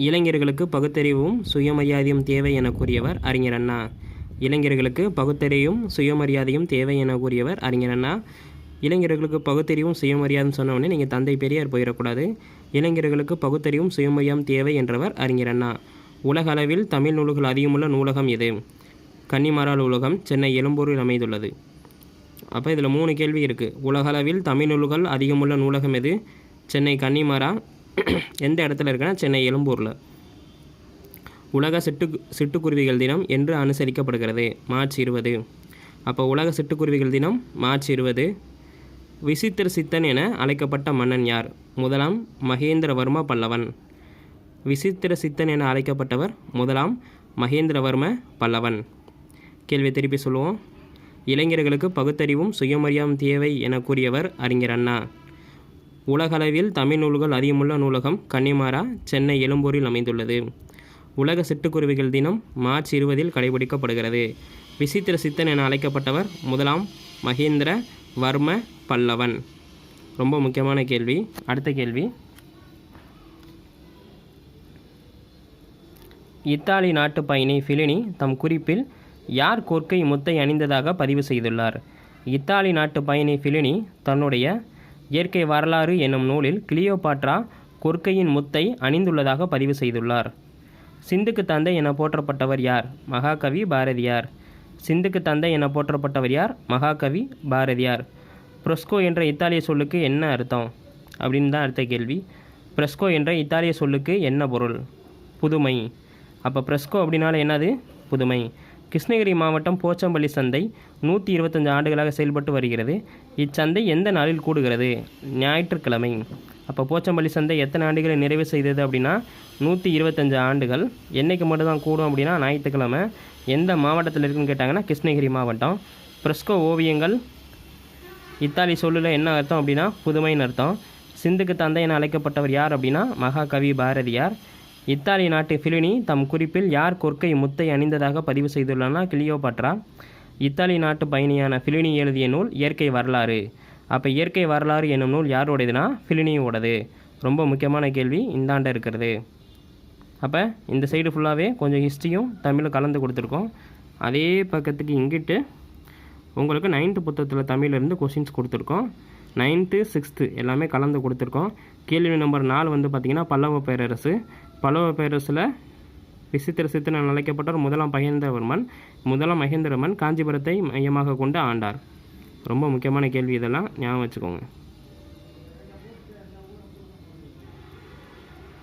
இளைஞர்களுக்கு பகுத்தறிவும் சுயமரியாதையும் தேவை என கூறியவர் அறிஞர் அண்ணா. இளைஞர்களுக்கு பகுத்தறிவும் சுயமரியாதையும் தேவை என கூறியவர் அறிஞர் அண்ணா. இளைஞர்களுக்கு பகுத்தறிவும் சுயமரியாதையும் சொன்ன உடனே நீங்கள் தந்தை பெரியார் போயிடக்கூடாது. இளைஞர்களுக்கு பகுத்தறிவும் சுயமரியாதையும் தேவை என்றவர் அறிஞர் அண்ணா. உலக அளவில் தமிழ் நூல்கள் அதிகமுள்ள நூலகம் எது? கன்னிமாரா நூலகம் சென்னை எழும்பூரில் அமைந்துள்ளது. அப்போ இதில் 3 கேள்வி இருக்குது. உலகளவில் தமிழ் நூல்கள் அதிகமுள்ள நூலகம் எது? சென்னை கன்னிமாரா. எந்த இடத்துல இருக்குன்னா சென்னை எழும்பூரில். உலக சிட்டுக்குருவிகள் தினம் என்று அனுசரிக்கப்படுகிறது? மார்ச் 20. அப்போ உலக சிட்டுக்குருவிகள் தினம் மார்ச் 20. விசித்திர சித்தன் என அழைக்கப்பட்ட மன்னன் யார்? முதலாம் மகேந்திரவர்ம பல்லவன். விசித்திர சித்தன் என அழைக்கப்பட்டவர் முதலாம் மகேந்திரவர்ம பல்லவன். கேள்வி திருப்பி சொல்லுவோம். இளைஞர்களுக்கு பகுத்தறிவும் சுயமரியாதையும் தேவை என கூறியவர் அறிஞர் அண்ணா. உலகளவில் தமிழ் நூல்கள் அதிகமுள்ள நூலகம் கன்னிமாரா சென்னை எழும்பூரில் அமைந்துள்ளது. உலக சிட்டுக்குருவிகள் தினம் மார்ச் 20 கடைபிடிக்கப்படுகிறது. விசித்திர சித்தன் என அழைக்கப்பட்டவர் முதலாம் மகேந்திர வர்ம பல்லவன். ரொம்ப முக்கியமான கேள்வி. அடுத்த கேள்வி, இத்தாலி நாட்டு பயணி ஃபிலினி தம் குறிப்பில் யார் கொற்கை முத்தை அணிந்ததாக பதிவு செய்துள்ளார்? இத்தாலி நாட்டு பயணி ஃபிலினி தன்னுடைய இயற்கை வரலாறு என்னும் நூலில் கிளியோபாட்ரா கொற்கையின் முத்தை அணிந்துள்ளதாக பதிவு செய்துள்ளார். சிந்துக்கு தந்தை என போற்றப்பட்டவர் யார்? மகாகவி பாரதியார். சிந்துக்கு தந்தை என போற்றப்பட்டவர் யார்? மகாகவி பாரதியார். ப்ரெஸ்கோ என்ற இத்தாலிய சொல்லுக்கு என்ன அர்த்தம் அப்படின்னு தான் அடுத்த கேள்வி. ப்ரெஸ்கோ என்ற இத்தாலிய சொல்லுக்கு என்ன பொருள்? புதுமை. அப்போ ப்ரெஸ்கோ அப்படின்னால என்னது? புதுமை. கிருஷ்ணகிரி மாவட்டம் போச்சம்பள்ளி சந்தை 125 ஆண்டுகளாக செயல்பட்டு வருகிறது. இச்சந்தை எந்த நாளில் கூடுகிறது? ஞாயிற்றுக்கிழமை. அப்போ போச்சம்பள்ளி சந்தை எத்தனை ஆண்டுகளை நிறைவு செய்தது அப்படின்னா 125 ஆண்டுகள். என்றைக்கு மட்டும்தான் கூடும் அப்படின்னா ஞாயிற்றுக்கிழமை. எந்த மாவட்டத்தில் இருக்குன்னு கேட்டாங்கன்னா கிருஷ்ணகிரி மாவட்டம். ப்ரெஸ்கோ ஓவியங்கள் இத்தாலி சொல்லில் என்ன அர்த்தம் அப்படின்னா புதுமைன்னு அர்த்தம். சிந்துக்கு தந்தை என அழைக்கப்பட்டவர் யார் அப்படின்னா மகாகவி பாரதியார். இத்தாலி நாட்டு ஃபிலினி தம் குறிப்பில் யார் கொற்கை முத்தை அணிந்ததாக பதிவு செய்துள்ளனா கிளியோபாட்ரா. இத்தாலி நாட்டு பயணியான ஃபிலினி எழுதிய நூல் இயற்கை வரலாறு. அப்போ இயற்கை வரலாறு என்னும் நூல் யாரோடதுன்னா ஃபிலினியோடது. ரொம்ப முக்கியமான கேள்வி இந்தாண்ட இருக்கிறது. அப்போ இந்த சைடு ஃபுல்லாகவே கொஞ்சம் ஹிஸ்ட்ரியும் தமிழும் கலந்து கொடுத்துருக்கோம். அதே பக்கத்துக்கு இங்கிட்டு உங்களுக்கு 9th புத்தகத்தில் தமிழிலிருந்து கொஷின்ஸ் கொடுத்துருக்கோம். 9th 6th எல்லாமே கலந்து கொடுத்துருக்கோம். கேள்வி நம்பர் 4 வந்து பார்த்திங்கன்னா பல்லவ பேரரசு. பல்லவ பேரரசில் விசித்திர சித்தன் என அழைக்கப்பட்டவர் முதலாம் மகேந்திரவர்மன். முதலாம் மகேந்திரவர்மன் காஞ்சிபுரத்தை மையமாக கொண்டு ஆண்டார். ரொம்ப முக்கியமான கேள்வி, இதெல்லாம் ஞாபகம் வச்சுக்கோங்க.